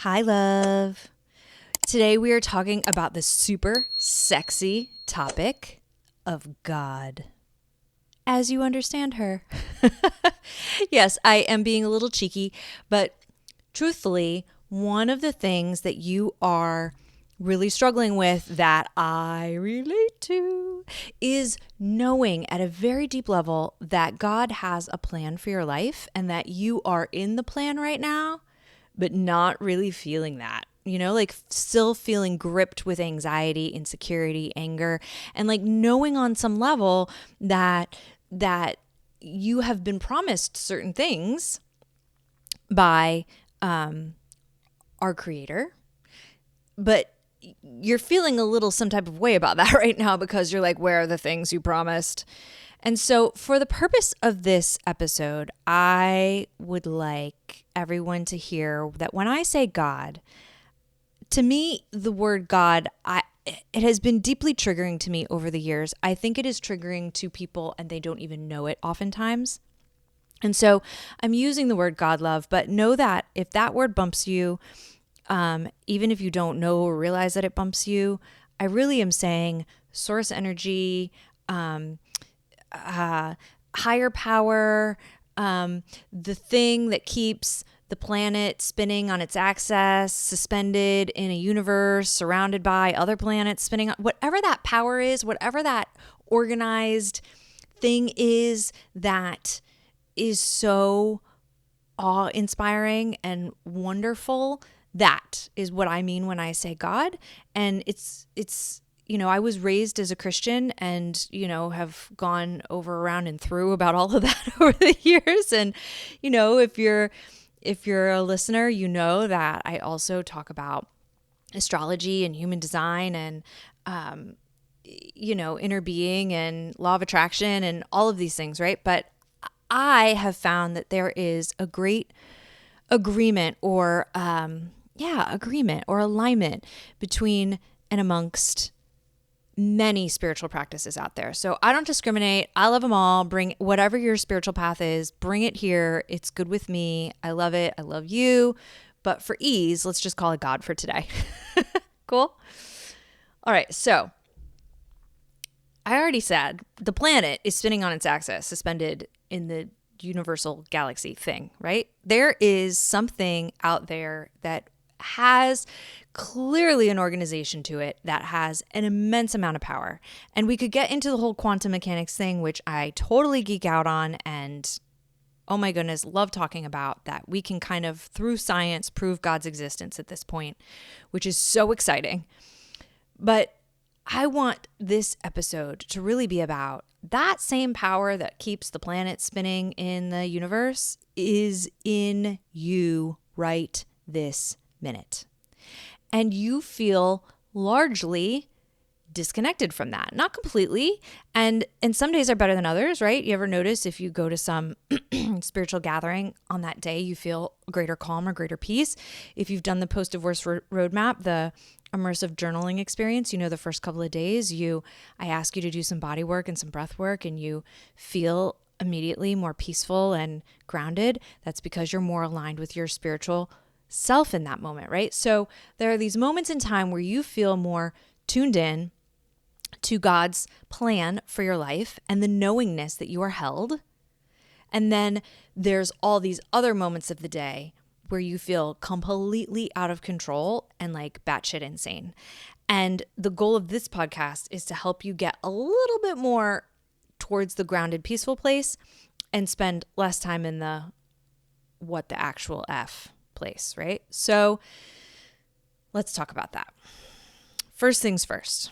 Hi, love. Today we are talking about the super sexy topic of God, as you understand her. Yes, I am being a little cheeky, but truthfully, one of the things that you are really struggling with that I relate to is knowing at a very deep level that God has a plan for your life and that you are in the plan right now, but not really feeling that. Like still feeling gripped with anxiety, insecurity, anger, and like knowing on some level that you have been promised certain things by our creator, but you're feeling a little some type of way about that right now because you're like, where are the things you promised? And so for the purpose of this episode, I would like everyone to hear that when I say God, to me, the word God, it has been deeply triggering to me over the years. I think it is triggering to people and they don't even know it oftentimes. And so I'm using the word God love, but know that if that word bumps you, even if you don't know or realize that it bumps you, I really am saying source energy, higher power, the thing that keeps the planet spinning on its axis, suspended in a universe, surrounded by other planets spinning, whatever that power is, whatever that organized thing is that is so awe-inspiring and wonderful. That is what I mean when I say God. And it's I was raised as a Christian and, have gone over, around and through about all of that over the years. And, if you're a listener, you know that I also talk about astrology and human design and, inner being and law of attraction and all of these things, right? But I have found that there is a great agreement or alignment between and amongst many spiritual practices out there. So I don't discriminate. I love them all. Bring whatever your spiritual path is, bring it here. It's good with me. I love it. I love you. But for ease, let's just call it God for today. Cool? All right. So I already said the planet is spinning on its axis, suspended in the universal galaxy thing, right? There is something out there that has clearly an organization to it that has an immense amount of power. And we could get into the whole quantum mechanics thing, which I totally geek out on and, oh my goodness, love talking about that. We can kind of, through science, prove God's existence at this point, which is so exciting. But I want this episode to really be about that same power that keeps the planet spinning in the universe is in you right this minute. And you feel largely disconnected from that. Not completely. And some days are better than others, right? You ever notice if you go to some spiritual gathering on that day, you feel greater calm or greater peace? If you've done the post-divorce roadmap, the immersive journaling experience, the first couple of days, I ask you to do some body work and some breath work and you feel immediately more peaceful and grounded. That's because you're more aligned with your spiritual self in that moment, right? So there are these moments in time where you feel more tuned in to God's plan for your life and the knowingness that you are held. And then there's all these other moments of the day where you feel completely out of control and like batshit insane. And the goal of this podcast is to help you get a little bit more towards the grounded, peaceful place and spend less time in the what the actual F place, right? So let's talk about that. First things first,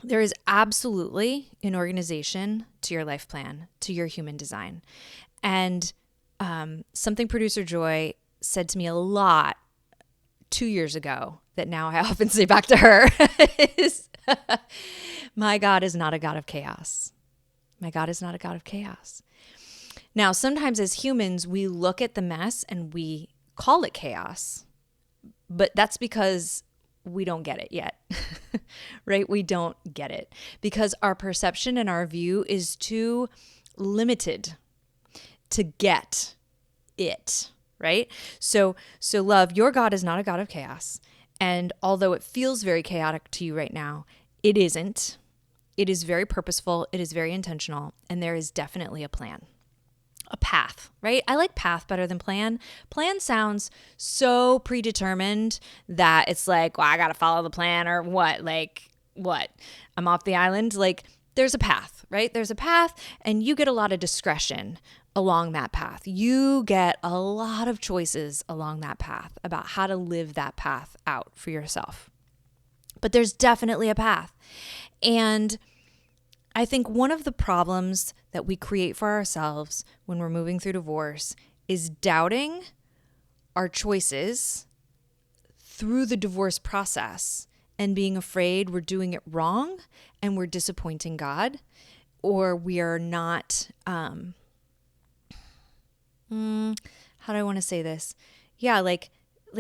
there is absolutely an organization to your life plan, to your human design. And something producer Joy said to me a lot 2 years ago that now I often say back to her is, my God is not a God of chaos. My God is not a God of chaos. Now, sometimes as humans, we look at the mess and we call it chaos, but that's because we don't get it yet, right? We don't get it because our perception and our view is too limited to get it, right? So love, your God is not a God of chaos. And although it feels very chaotic to you right now, it isn't. It is very purposeful. It is very intentional. And there is definitely a plan, a path, right? I like path better than plan. Plan sounds so predetermined that it's like, well, I got to follow the plan or what? Like, what? I'm off the island. Like, there's a path, right? There's a path, and you get a lot of discretion along that path. You get a lot of choices along that path about how to live that path out for yourself. But there's definitely a path. And I think one of the problems that we create for ourselves when we're moving through divorce is doubting our choices through the divorce process and being afraid we're doing it wrong and we're disappointing God, or we are not, how do I want to say this? Yeah, like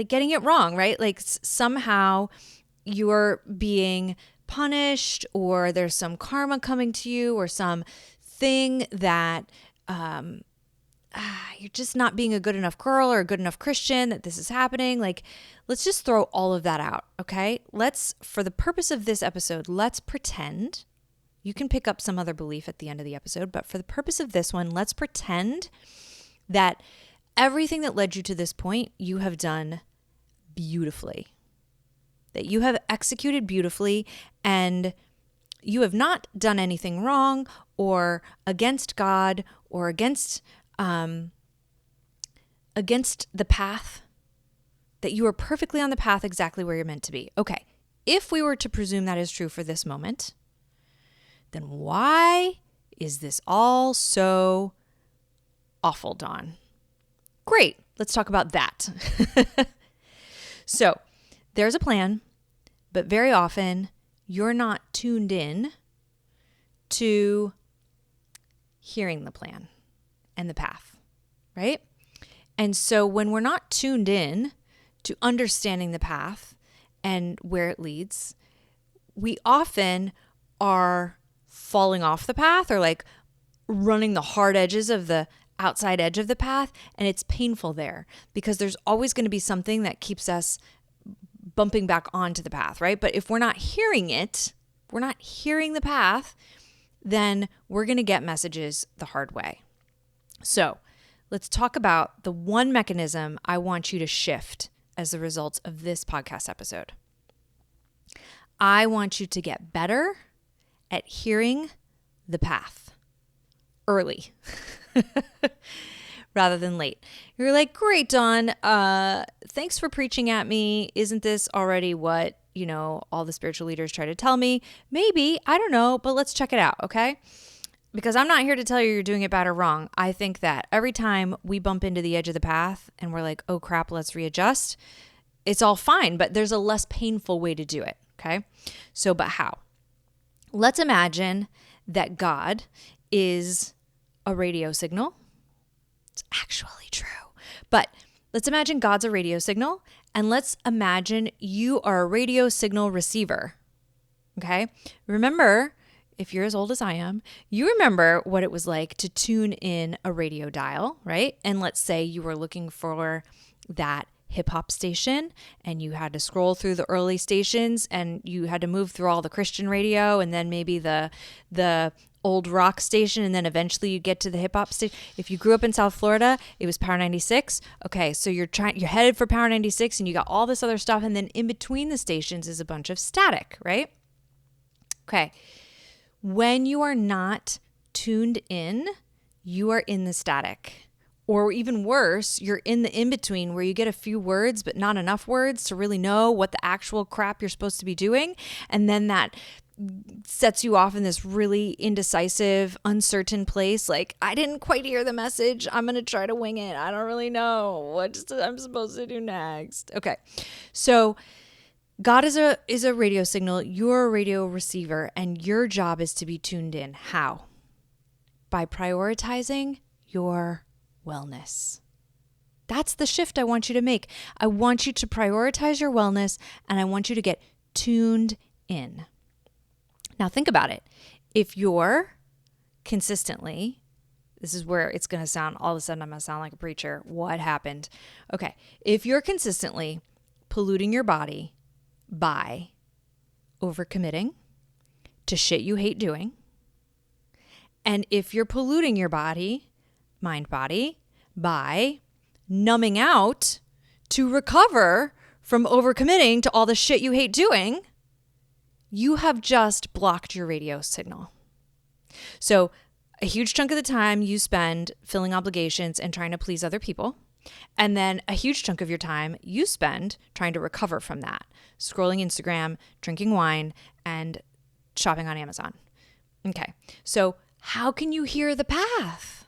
getting it wrong, right? Like somehow you're being punished, or there's some karma coming to you, or some thing that you're just not being a good enough girl or a good enough Christian, that this is happening. Like, let's just throw all of that out, okay? For the purpose of this episode, let's pretend, you can pick up some other belief at the end of the episode, but for the purpose of this one, let's pretend that everything that led you to this point, you have done beautifully. That you have executed beautifully, and you have not done anything wrong or against God or against the path, that you are perfectly on the path exactly where you're meant to be. Okay, if we were to presume that is true for this moment, then why is this all so awful, Dawn? Great, let's talk about that. So, there's a plan, but very often you're not tuned in to hearing the plan and the path, right? And so when we're not tuned in to understanding the path and where it leads, we often are falling off the path, or like running the hard edges of the outside edge of the path, and it's painful there because there's always going to be something that keeps us bumping back onto the path, right? But if we're not hearing it, we're not hearing the path, then we're going to get messages the hard way. So let's talk about the one mechanism I want you to shift as a result of this podcast episode. I want you to get better at hearing the path early rather than late. You're like, great, Dawn, thanks for preaching at me. Isn't this already what, all the spiritual leaders try to tell me? Maybe, I don't know, but let's check it out, okay? Because I'm not here to tell you you're doing it bad or wrong. I think that every time we bump into the edge of the path and we're like, oh crap, let's readjust, it's all fine, but there's a less painful way to do it, okay? So, but how? Let's imagine that God is a radio signal. It's actually true. But let's imagine God's a radio signal, and let's imagine you are a radio signal receiver, okay? Remember, if you're as old as I am, you remember what it was like to tune in a radio dial, right? And let's say you were looking for that hip hop station and you had to scroll through the early stations and you had to move through all the Christian radio and then maybe the old rock station, and then eventually you get to the hip hop station. If you grew up in South Florida, it was Power 96. Okay, so you're headed for Power 96 and you got all this other stuff, and then in between the stations is a bunch of static, right? Okay. When you are not tuned in, you are in the static. Or even worse, you're in the in-between where you get a few words but not enough words to really know what the actual crap you're supposed to be doing. And then that sets you off in this really indecisive, uncertain place. Like, I didn't quite hear the message. I'm going to try to wing it. I don't really know what I'm supposed to do next. Okay. So God is a radio signal. You're a radio receiver, and your job is to be tuned in. How? By prioritizing your wellness. That's the shift I want you to make. I want you to prioritize your wellness, and I want you to get tuned in. Now think about it. If you're consistently This is where it's going to sound, all of a sudden I'm going to sound like a preacher. What happened? Okay. If you're consistently polluting your body by overcommitting to shit you hate doing, and if you're polluting your body, mind body, by numbing out to recover from overcommitting to all the shit you hate doing, you have just blocked your radio signal. So a huge chunk of the time you spend filling obligations and trying to please other people. And then a huge chunk of your time you spend trying to recover from that, scrolling Instagram, drinking wine, and shopping on Amazon. Okay, so how can you hear the path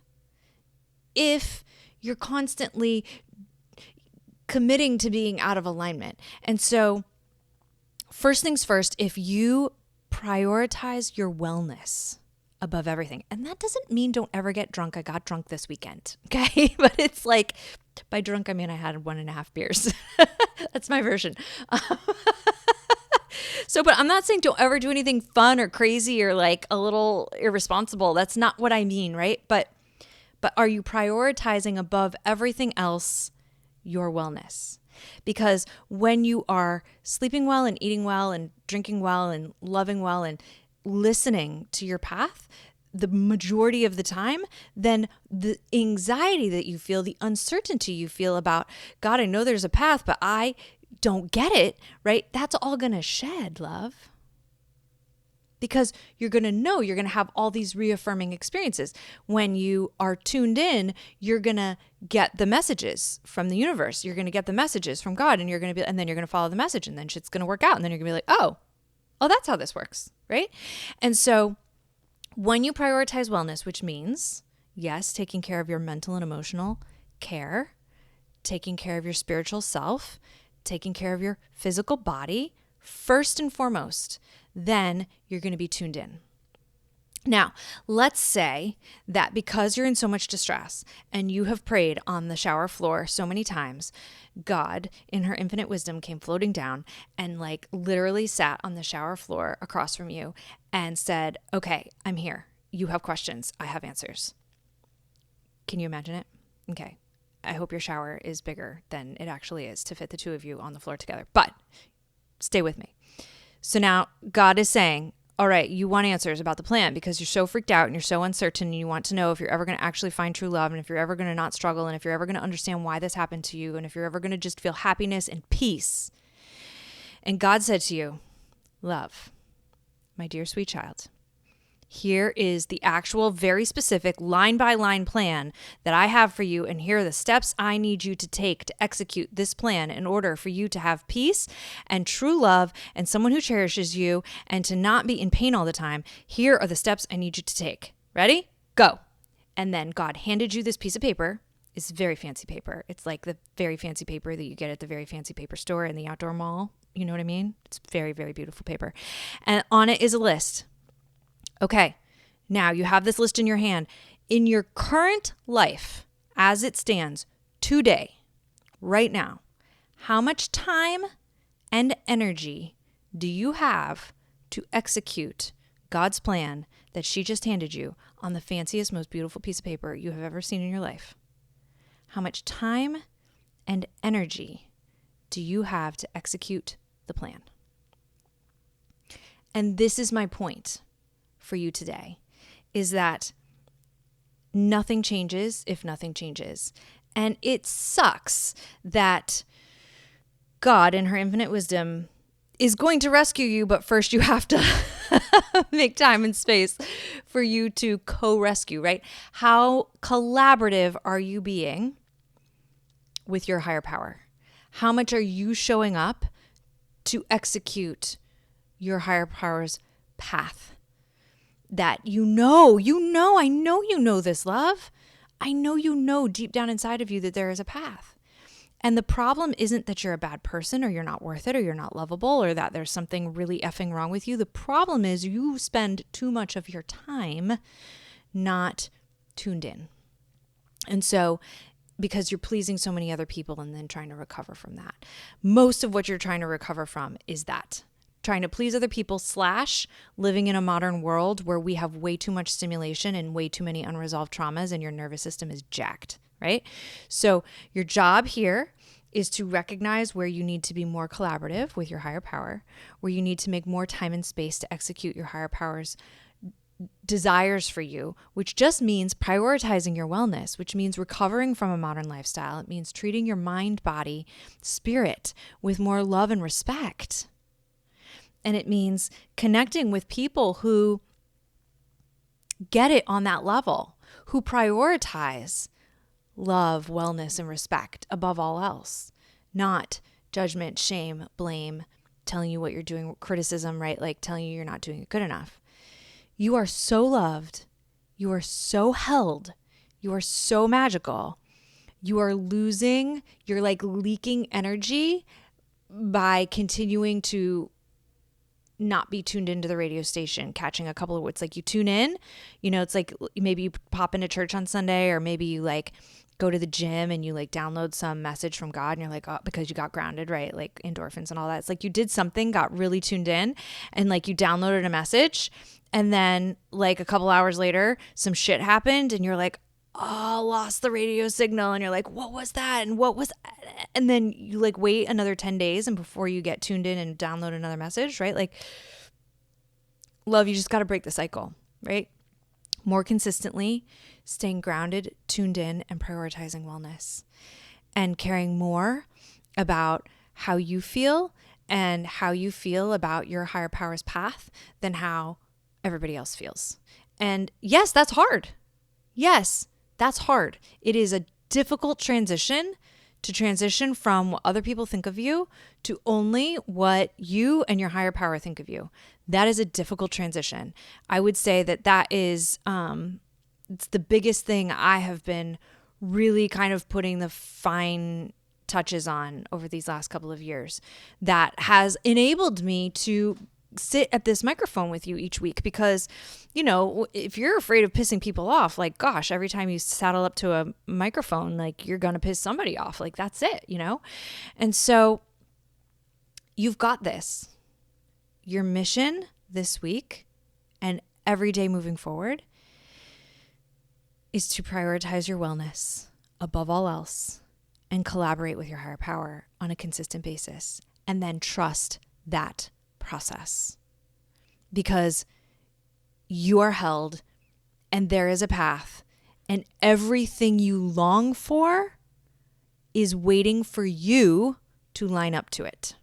if you're constantly committing to being out of alignment? And so first things first, if you prioritize your wellness above everything, and that doesn't mean don't ever get drunk. I got drunk this weekend, okay? But it's like, by drunk, I mean I had 1.5 beers. That's my version. So, but I'm not saying don't ever do anything fun or crazy or like a little irresponsible. That's not what I mean, right? But are you prioritizing above everything else your wellness? Because when you are sleeping well and eating well and drinking well and loving well and listening to your path the majority of the time, then the anxiety that you feel, the uncertainty you feel about, God, I know there's a path, but I don't get it, right? That's all going to shed, love. Because you're going to know, you're going to have all these reaffirming experiences. When you are tuned in, you're going to get the messages from the universe. You're going to get the messages from God, and and then you're going to follow the message, and then shit's going to work out. And then you're going to be like, oh, that's how this works, right? And so when you prioritize wellness, which means, yes, taking care of your mental and emotional care, taking care of your spiritual self, taking care of your physical body, first and foremost, then you're going to be tuned in. Now, let's say that because you're in so much distress and you have prayed on the shower floor so many times, God, in her infinite wisdom, came floating down and like literally sat on the shower floor across from you and said, okay, I'm here. You have questions. I have answers. Can you imagine it? Okay. I hope your shower is bigger than it actually is to fit the two of you on the floor together, but stay with me. So now God is saying, all right, you want answers about the plan because you're so freaked out and you're so uncertain, and you want to know if you're ever going to actually find true love, and if you're ever going to not struggle, and if you're ever going to understand why this happened to you, and if you're ever going to just feel happiness and peace. And God said to you, love, my dear sweet child, here is the actual very specific line by line plan that I have for you. And here are the steps I need you to take to execute this plan in order for you to have peace and true love and someone who cherishes you and to not be in pain all the time. Here are the steps I need you to take. Ready? Go. And then God handed you this piece of paper. It's very fancy paper. It's like the very fancy paper that you get at the very fancy paper store in the outdoor mall. You know what I mean? It's very, very beautiful paper. And on it is a list. Okay, now you have this list in your hand. In your current life, as it stands today, right now, how much time and energy do you have to execute God's plan that she just handed you on the fanciest, most beautiful piece of paper you have ever seen in your life? How much time and energy do you have to execute the plan? And this is my point for you today, is that nothing changes if nothing changes. And it sucks that God in her infinite wisdom is going to rescue you, but first you have to make time and space for you to co-rescue, right? How collaborative are you being with your higher power? How much are you showing up to execute your higher power's path? That I know you know this, love. I know deep down inside of you that there is a path. And the problem isn't that you're a bad person or you're not worth it or you're not lovable or that there's something really effing wrong with you. The problem is you spend too much of your time not tuned in. And so because you're pleasing so many other people and then trying to recover from that. Most of what you're trying to recover from is that. trying to please other people / living in a modern world where we have way too much stimulation and way too many unresolved traumas and your nervous system is jacked, right? So your job here is to recognize where you need to be more collaborative with your higher power, where you need to make more time and space to execute your higher power's desires for you, which just means prioritizing your wellness, which means recovering from a modern lifestyle. It means treating your mind, body, spirit with more love and respect. And it means connecting with people who get it on that level, who prioritize love, wellness, and respect above all else, not judgment, shame, blame, telling you what you're doing, criticism, right? Like telling you you're not doing it good enough. You are so loved. You are so held. You are so magical. You are you're like leaking energy by continuing to not be tuned into the radio station, catching a couple of, it's like you tune in, it's like maybe you pop into church on Sunday, or maybe you like go to the gym and you like download some message from God and you're like, oh, because you got grounded, right? Like endorphins and all that. It's like you did something, got really tuned in, and like you downloaded a message, and then like a couple hours later, some shit happened and you're like, oh, lost the radio signal. And you're like, what was that? And what was that? And then you like wait another 10 days and before you get tuned in and download another message, right? Like, love, you just got to break the cycle, right? More consistently, staying grounded, tuned in, and prioritizing wellness, and caring more about how you feel and how you feel about your higher power's path than how everybody else feels. And yes, that's hard. Yes, that's hard. It is a difficult transition to transition from what other people think of you to only what you and your higher power think of you. That is a difficult transition. I would say that is, it's the biggest thing I have been really kind of putting the fine touches on over these last couple of years that has enabled me to sit at this microphone with you each week, because, if you're afraid of pissing people off, like, gosh, every time you saddle up to a microphone, like you're going to piss somebody off. Like that's it, And so you've got this. Your mission this week and every day moving forward is to prioritize your wellness above all else and collaborate with your higher power on a consistent basis, and then trust that process, because you are held and there is a path, and everything you long for is waiting for you to line up to it.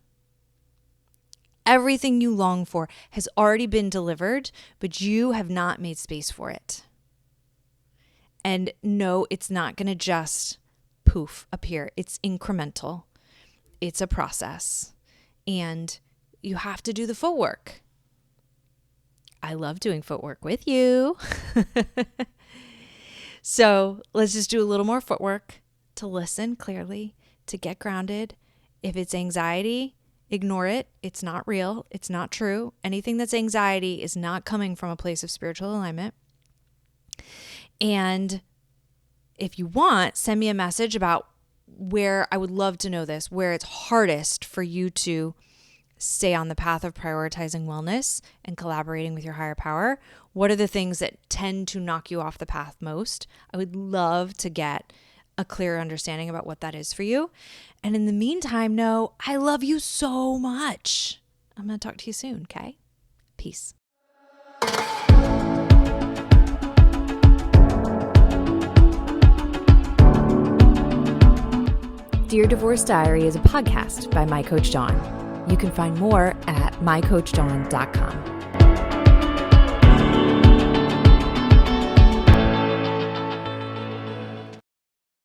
Everything you long for has already been delivered, but you have not made space for it. And no, it's not going to just poof appear. It's incremental. It's a process. And you have to do the footwork. I love doing footwork with you. So let's just do a little more footwork to listen clearly, to get grounded. If it's anxiety, ignore it. It's not real. It's not true. Anything that's anxiety is not coming from a place of spiritual alignment. And if you want, send me a message about where, I would love to know this, where it's hardest for you to stay on the path of prioritizing wellness and collaborating with your higher power. What are the things that tend to knock you off the path most? I would love to get a clear understanding about what that is for you. And in the meantime, know I love you so much. I'm going to talk to you soon, okay? Peace. Dear Divorce Diary is a podcast by my coach Dawn. You can find more at mycoachdawn.com.